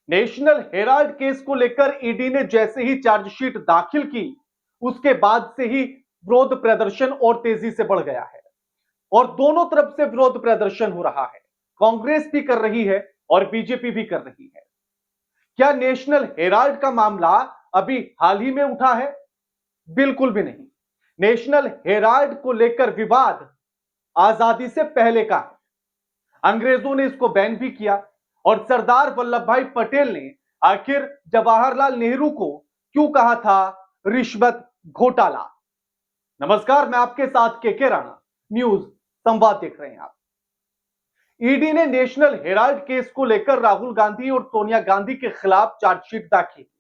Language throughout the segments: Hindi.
नेशनल हेराल्ड केस को लेकर ईडी ने जैसे ही चार्जशीट दाखिल की, उसके बाद से ही विरोध प्रदर्शन और तेजी से बढ़ गया है और दोनों तरफ से विरोध प्रदर्शन हो रहा है। कांग्रेस भी कर रही है और बीजेपी भी कर रही है। क्या नेशनल हेराल्ड का मामला अभी हाल ही में उठा है? बिल्कुल भी नहीं। नेशनल हेराल्ड को लेकर विवाद आजादी से पहले का है। अंग्रेजों ने इसको बैन भी किया और सरदार वल्लभ भाई पटेल ने आखिर जवाहरलाल नेहरू को क्यों कहा था रिश्वत घोटाला। नमस्कार, मैं आपके साथ के राणा, न्यूज संवाद देख रहे हैं आप। ईडी ने नेशनल हेराल्ड केस को लेकर राहुल गांधी और सोनिया गांधी के खिलाफ चार्जशीट दाखिल की।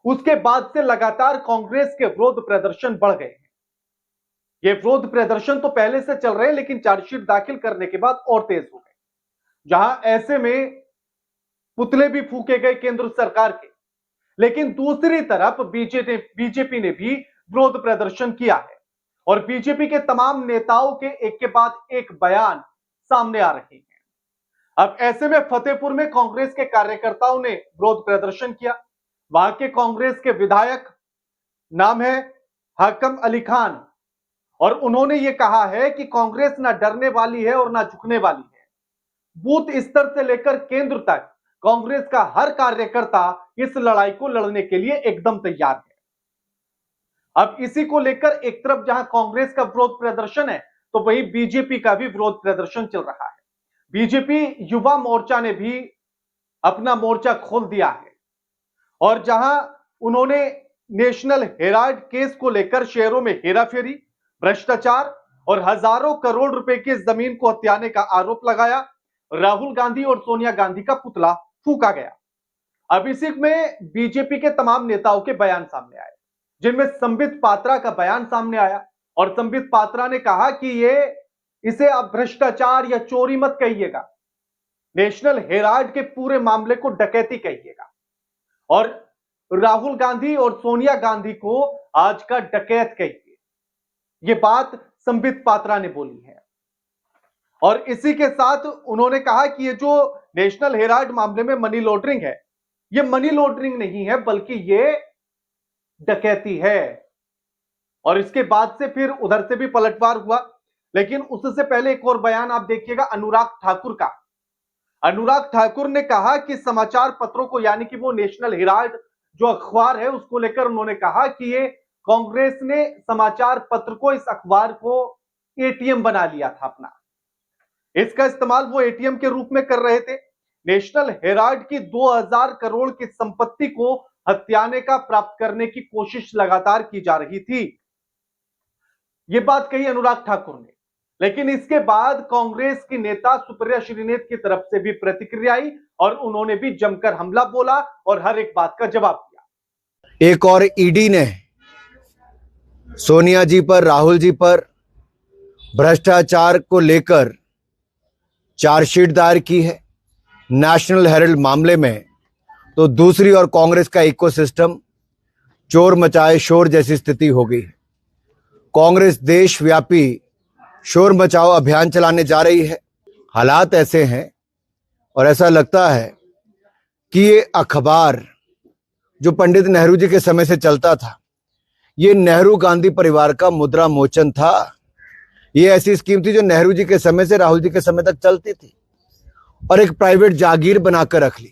उसके बाद से लगातार कांग्रेस के विरोध प्रदर्शन बढ़ गए हैं। ये विरोध प्रदर्शन तो पहले से चल रहे हैं, लेकिन चार्जशीट दाखिल करने के बाद और तेज हो गए, जहां ऐसे में पुतले भी फूके गए केंद्र सरकार के। लेकिन दूसरी तरफ बीजेपी ने भी विरोध प्रदर्शन किया है और बीजेपी के तमाम नेताओं के एक के बाद एक बयान सामने आ रहे हैं। अब ऐसे में फतेहपुर में कांग्रेस के कार्यकर्ताओं ने विरोध प्रदर्शन किया। वहां के कांग्रेस के विधायक नाम है हाकम अली खान और उन्होंने यह कहा है कि कांग्रेस ना डरने वाली है और ना झुकने वाली है। बूथ स्तर से लेकर केंद्र तक कांग्रेस का हर कार्यकर्ता इस लड़ाई को लड़ने के लिए एकदम तैयार है। अब इसी को लेकर एक तरफ जहां कांग्रेस का विरोध प्रदर्शन है, तो वहीं बीजेपी का भी विरोध प्रदर्शन चल रहा है। बीजेपी युवा मोर्चा ने भी अपना मोर्चा खोल दिया है और जहां उन्होंने नेशनल हेराल्ड केस को लेकर शहरों में हेराफेरी, भ्रष्टाचार और हजारों करोड़ रुपए की जमीन को हथियाने का आरोप लगाया। राहुल गांधी और सोनिया गांधी का पुतला फूका गया। अब इसी में बीजेपी के तमाम नेताओं के बयान सामने आए, जिनमें संबित पात्रा का बयान सामने आया और संबित पात्रा ने कहा कि इसे आप भ्रष्टाचार या चोरी मत कहिएगा, नेशनल हेराल्ड के पूरे मामले को डकैती कहिएगा और राहुल गांधी और सोनिया गांधी को आज का डकैत कहिए। यह बात संबित पात्रा ने बोली है और इसी के साथ उन्होंने कहा कि ये जो नेशनल हेराल्ड मामले में मनी लॉन्ड्रिंग है, ये मनी लॉन्ड्रिंग नहीं है बल्कि ये डकैती है। और इसके बाद से फिर उधर से भी पलटवार हुआ। लेकिन उससे पहले एक और बयान आप देखिएगा अनुराग ठाकुर का। अनुराग ठाकुर ने कहा कि समाचार पत्रों को, यानी कि वो नेशनल हेराल्ड जो अखबार है, उसको लेकर उन्होंने कहा कि ये कांग्रेस ने समाचार पत्र को, इस अखबार को एटीएम बना लिया था अपना। इसका इस्तेमाल वो एटीएम के रूप में कर रहे थे। नेशनल हेराल्ड की 2000 करोड़ की संपत्ति को हथियाने का, प्राप्त करने की कोशिश लगातार की जा रही थी। यह बात कही अनुराग ठाकुर ने। लेकिन इसके बाद कांग्रेस की नेता सुप्रिया श्रीनेत की तरफ से भी प्रतिक्रिया आई और उन्होंने भी जमकर हमला बोला और हर एक बात का जवाब दिया। एक और ईडी ने सोनिया जी पर, राहुल जी पर भ्रष्टाचार को लेकर चार्जशीट दायर की है नेशनल हेराल्ड मामले में। तो दूसरी ओर कांग्रेस का इकोसिस्टम चोर मचाए शोर जैसी स्थिति हो गई है। कांग्रेस देशव्यापी शोर मचाओ अभियान चलाने जा रही है। हालात ऐसे हैं और ऐसा लगता है कि ये अखबार जो पंडित नेहरू जी के समय से चलता था, ये नेहरू गांधी परिवार का मुद्रा मोचन था। ये ऐसी स्कीम थी जो नेहरू जी के समय से राहुल जी के समय तक चलती थी और एक प्राइवेट जागीर बनाकर रख ली।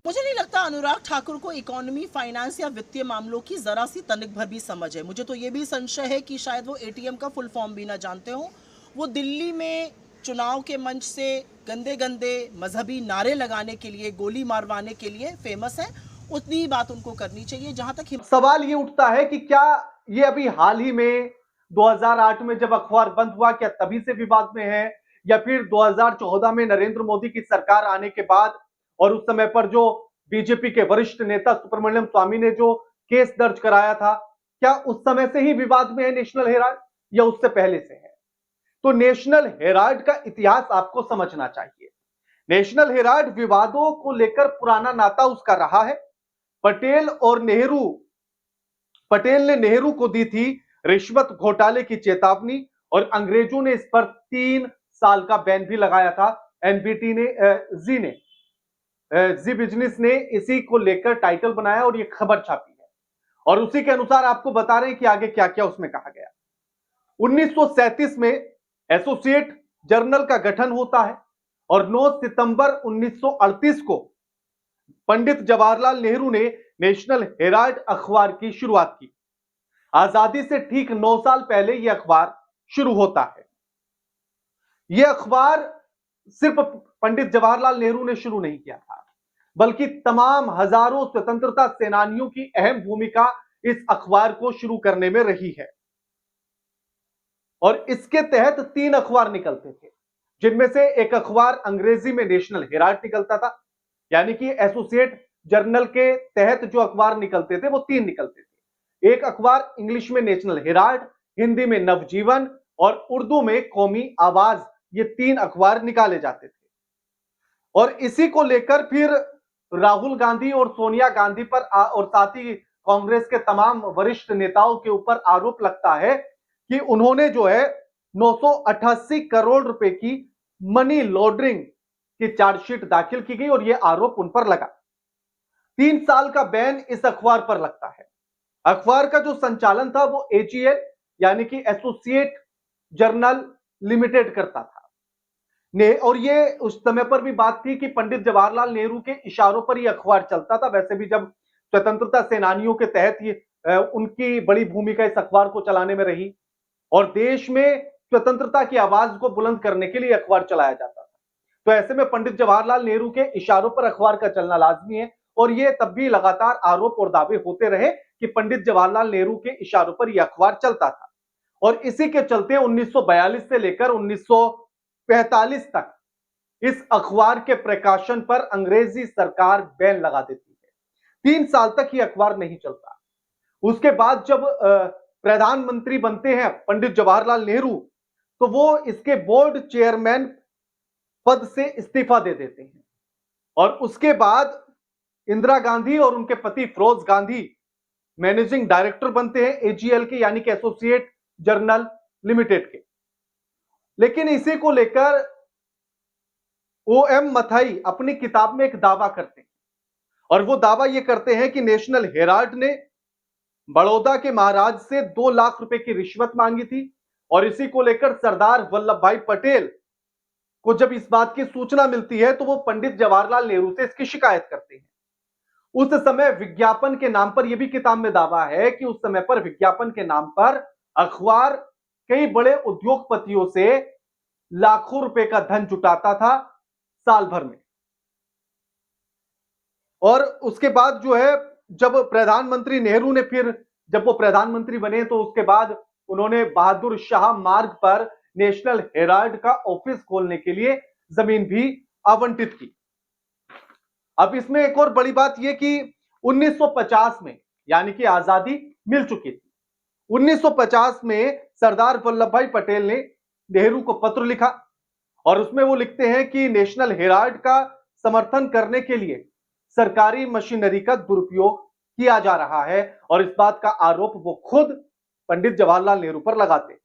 मुझे नहीं लगता अनुराग ठाकुर को इकोनॉमी, फाइनेंस या वित्तीय मामलों की जरा सी तनिक भर भी समझ है। मुझे तो ये भी संशय है कि शायद वो एटीएम का फुल फॉर्म भी ना जानते हो। वो दिल्ली में चुनाव के मंच से गंदे गंदे मजहबी नारे लगाने के लिए, गोली मारवाने के लिए फेमस है। उतनी ही बात उनको करनी चाहिए। जहां तक सवाल ये उठता है कि क्या ये अभी हाल ही में 2008 में जब अखबार बंद हुआ, क्या तभी से विवाद में है, या फिर 2014 में नरेंद्र मोदी की सरकार आने के बाद और उस समय पर जो बीजेपी के वरिष्ठ नेता सुब्रमण्यम स्वामी ने जो केस दर्ज कराया था, क्या उस समय से ही विवाद में है नेशनल हेराल्ड या उससे पहले से है? तो नेशनल हेराल्ड का इतिहास आपको समझना चाहिए। नेशनल हेराल्ड विवादों को लेकर पुराना नाता उसका रहा है। पटेल ने नेहरू को दी थी रिश्वत घोटाले की चेतावनी और अंग्रेजों ने इस पर 3 साल का बैन भी लगाया था। एनबीटी ने जी बिजनेस ने इसी को लेकर टाइटल बनाया और ये खबर छापी है, और उसी के अनुसार आपको बता रहे हैं कि आगे क्या क्या उसमें कहा गया। 1937 में एसोसिएट जर्नल का गठन होता है और 9 सितंबर 1938 को पंडित जवाहरलाल नेहरू ने नेशनल हेराल्ड अखबार की शुरुआत की। आजादी से ठीक 9 साल पहले यह अखबार शुरू होता है। यह अखबार सिर्फ पंडित जवाहरलाल नेहरू ने शुरू नहीं किया था, बल्कि तमाम हजारों स्वतंत्रता सेनानियों की अहम भूमिका इस अखबार को शुरू करने में रही है। और इसके तहत 3 अखबार निकलते थे, जिनमें से एक अखबार अंग्रेजी में नेशनल हेराल्ड निकलता था, यानी कि एसोसिएट जर्नल के तहत जो अखबार निकलते थे वो 3 निकलते थे। एक अखबार इंग्लिश में नेशनल हेराल्ड, हिंदी में नवजीवन और उर्दू में कौमी आवाज, ये 3 अखबार निकाले जाते थे। और इसी को लेकर फिर राहुल गांधी और सोनिया गांधी पर और साथ ही कांग्रेस के तमाम वरिष्ठ नेताओं के ऊपर आरोप लगता है कि उन्होंने जो है 988 करोड़ रुपए की मनी लॉन्ड्रिंग की चार्जशीट दाखिल की गई और यह आरोप उन पर लगा। 3 साल का बैन इस अखबार पर लगता है। अखबार का जो संचालन था वो एजीएल यानी कि एसोसिएट जर्नल लिमिटेड करता था ने, और ये उस समय पर भी बात थी कि पंडित जवाहरलाल नेहरू के इशारों पर यह अखबार चलता था। वैसे भी जब स्वतंत्रता सेनानियों के तहत ये उनकी बड़ी भूमिका इस अखबार को चलाने में रही और देश में स्वतंत्रता की आवाज को बुलंद करने के लिए अखबार चलाया जाता था। तो ऐसे में पंडित जवाहरलाल नेहरू के इशारों पर अखबार का चलना लाजमी है, और ये तब भी लगातार आरोप और दावे होते रहे कि पंडित जवाहरलाल नेहरू के इशारों पर यह अखबार चलता था। और इसी के चलते 1942 से लेकर 1945 तक इस अखबार के प्रकाशन पर अंग्रेजी सरकार बैन लगा देती है। 3 साल तक यह अखबार नहीं चलता। उसके बाद जब प्रधानमंत्री बनते हैं पंडित जवाहरलाल नेहरू, तो वो इसके बोर्ड चेयरमैन पद से इस्तीफा दे देते हैं। और उसके बाद इंदिरा गांधी और उनके पति फिरोज गांधी मैनेजिंग डायरेक्टर बनते हैं एजीएल के, यानी कि एसोसिएट जर्नल लिमिटेड के। लेकिन इसी को लेकर ओएम मथाई अपनी किताब में एक दावा करते हैं, और वो दावा ये करते हैं कि नेशनल हेराल्ड ने बड़ौदा के महाराज से 2 लाख रुपए की रिश्वत मांगी थी। और इसी को लेकर सरदार वल्लभ भाई पटेल को जब इस बात की सूचना मिलती है तो वो पंडित जवाहरलाल नेहरू से इसकी शिकायत करते हैं। उस समय विज्ञापन के नाम पर, यह भी किताब में दावा है कि उस समय पर विज्ञापन के नाम पर अखबार कई बड़े उद्योगपतियों से लाखों रुपए का धन जुटाता था साल भर में। और उसके बाद जो है, जब प्रधानमंत्री नेहरू ने फिर जब वो प्रधानमंत्री बने तो उसके बाद उन्होंने बहादुर शाह मार्ग पर नेशनल हेराल्ड का ऑफिस खोलने के लिए जमीन भी आवंटित की। अब इसमें एक और बड़ी बात यह कि 1950 में, यानी कि आजादी मिल चुकी थी, 1950 में सरदार वल्लभ भाई पटेल ने नेहरू को पत्र लिखा और उसमें वो लिखते हैं कि नेशनल हेराल्ड का समर्थन करने के लिए सरकारी मशीनरी का दुरुपयोग किया जा रहा है, और इस बात का आरोप वो खुद पंडित जवाहरलाल नेहरू पर लगाते हैं।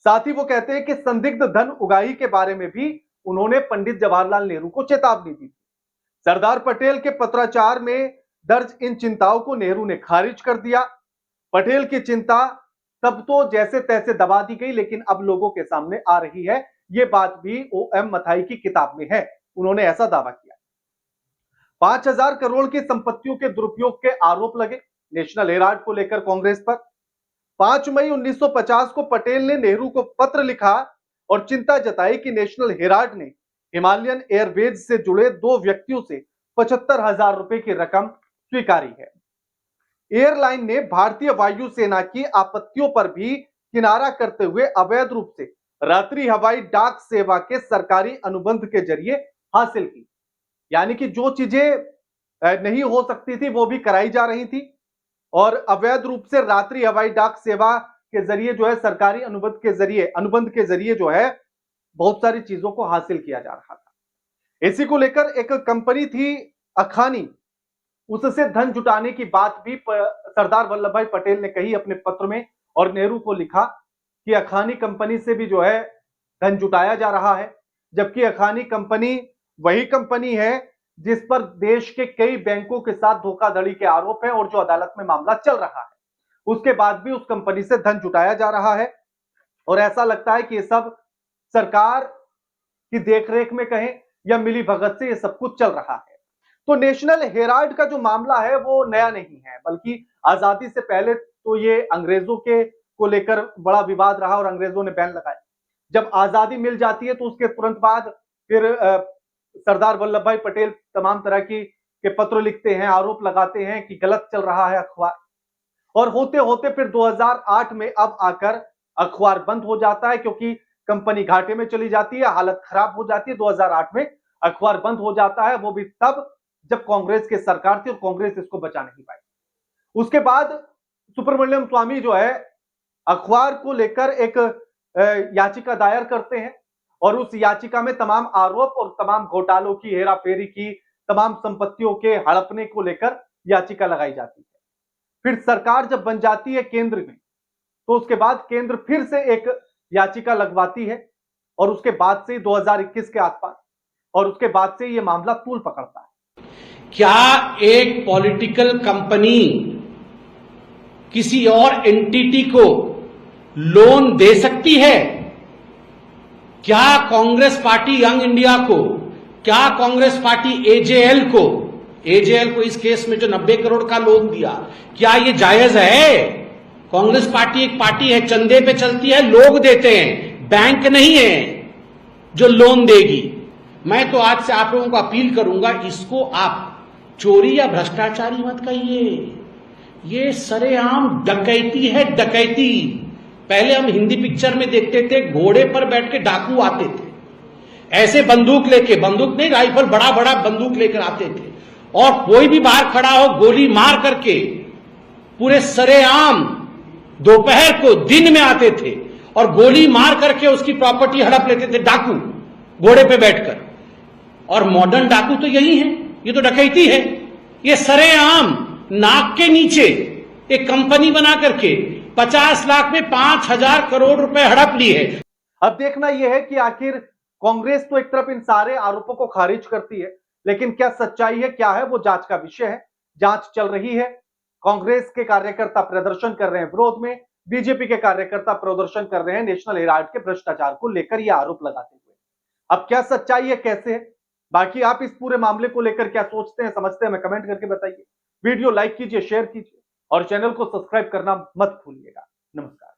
साथ ही वो कहते हैं कि संदिग्ध धन उगाही के बारे में भी उन्होंने पंडित जवाहरलाल नेहरू को चेतावनी दी। सरदार पटेल के पत्राचार में दर्ज इन चिंताओं को नेहरू ने खारिज कर दिया। पटेल की चिंता तब तो जैसे तैसे दबा दी गई, लेकिन अब लोगों के सामने आ रही है। यह बात भी ओएम मथाई की किताब में है, उन्होंने ऐसा दावा किया। 5000 करोड़ की संपत्तियों के दुरुपयोग के आरोप लगे नेशनल हेराल्ड को लेकर कांग्रेस पर। 5 मई 1950 को पटेल ने नेहरू को पत्र लिखा और चिंता जताई कि नेशनल हेराल्ड ने हिमालयन एयरवेज से जुड़े 2 व्यक्तियों से 75,000 रुपए की रकम स्वीकारी है। एयरलाइन ने भारतीय वायुसेना की आपत्तियों पर भी किनारा करते हुए अवैध रूप से रात्रि हवाई डाक सेवा के सरकारी अनुबंध के जरिए हासिल की, यानी कि जो चीजें नहीं हो सकती थी वो भी कराई जा रही थी, और अवैध रूप से रात्रि हवाई डाक सेवा के जरिए जो है सरकारी अनुबंध के जरिए जो है बहुत सारी चीजों को हासिल किया जा रहा था। इसी को लेकर एक कंपनी थी अखानी, उससे धन जुटाने की बात भी सरदार वल्लभ भाई पटेल ने कही अपने पत्र में, और नेहरू को लिखा कि अखानी कंपनी से भी जो है धन जुटाया जा रहा है, जबकि अखानी कंपनी वही कंपनी है जिस पर देश के कई बैंकों के साथ धोखाधड़ी के आरोप है और जो अदालत में मामला चल रहा है, उसके बाद भी उस कंपनी से धन जुटाया जा रहा है और ऐसा लगता है कि ये सब सरकार की देखरेख में कहें या मिली भगत से ये सब कुछ चल रहा है। तो नेशनल हेराल्ड का जो मामला है वो नया नहीं है, बल्कि आजादी से पहले तो ये अंग्रेजों के को लेकर बड़ा विवाद रहा और अंग्रेजों ने बैन लगाया। जब आजादी मिल जाती है तो उसके तुरंत बाद फिर सरदार वल्लभ भाई पटेल तमाम तरह के पत्र लिखते हैं, आरोप लगाते हैं कि गलत चल रहा है अखबार, और होते होते फिर 2008 में अब आकर अखबार बंद हो जाता है क्योंकि कंपनी घाटे में चली जाती है, हालत खराब हो जाती है। 2008 में अखबार बंद हो जाता है, वो भी तब जब कांग्रेस की सरकार थी और कांग्रेस इसको बचा नहीं पाई। उसके बाद सुब्रमण्यम स्वामी जो है अखबार को लेकर एक याचिका दायर करते हैं और उस याचिका में तमाम आरोप और तमाम घोटालों की, हेराफेरी की, तमाम संपत्तियों के हड़पने को लेकर याचिका लगाई जाती है। फिर सरकार जब बन जाती है केंद्र में, तो उसके बाद केंद्र फिर से एक याचिका लगवाती है और उसके बाद से 2021 के आसपास और उसके बाद से ये मामला तूल पकड़ता है। क्या एक पॉलिटिकल कंपनी किसी और एंटिटी को लोन दे सकती है? क्या कांग्रेस पार्टी यंग इंडिया को, क्या कांग्रेस पार्टी एजेएल को इस केस में जो 90 करोड़ का लोन दिया, क्या ये जायज है? कांग्रेस पार्टी एक पार्टी है, चंदे पे चलती है, लोग देते हैं, बैंक नहीं है जो लोन देगी। मैं तो आज से आप लोगों को अपील करूंगा, इसको आप चोरी या भ्रष्टाचारी मत कहिए, ये सरेआम डकैती है, डकैती। पहले हम हिंदी पिक्चर में देखते थे घोड़े पर बैठ के डाकू आते थे, ऐसे बंदूक लेके, बंदूक नहीं राइफल, बड़ा बड़ा बंदूक लेकर आते थे और कोई भी बाहर खड़ा हो गोली मार करके पूरे सरेआम दोपहर को दिन में आते थे और गोली मार करके उसकी प्रॉपर्टी हड़प लेते थे डाकू घोड़े पे बैठकर। और मॉडर्न डाकू तो यही है, ये तो डकैती है। ये सरेआम नाक के नीचे एक कंपनी बना करके 50 लाख में 5,000 करोड़ रुपए हड़प ली है। अब देखना यह है कि आखिर कांग्रेस तो एक तरफ इन सारे आरोपों को खारिज करती है, लेकिन क्या सच्चाई है, क्या है, वो जांच का विषय है। जांच चल रही है, कांग्रेस के कार्यकर्ता प्रदर्शन कर रहे हैं विरोध में, बीजेपी के कार्यकर्ता प्रदर्शन कर रहे हैं नेशनल हेराल्ड के भ्रष्टाचार को लेकर यह आरोप लगाते हुए। अब क्या सच्चाई है, कैसे है, बाकी आप इस पूरे मामले को लेकर क्या सोचते हैं, समझते हैं, हमें कमेंट करके बताइए। वीडियो लाइक कीजिए, शेयर कीजिए और चैनल को सब्सक्राइब करना मत भूलिएगा। नमस्कार।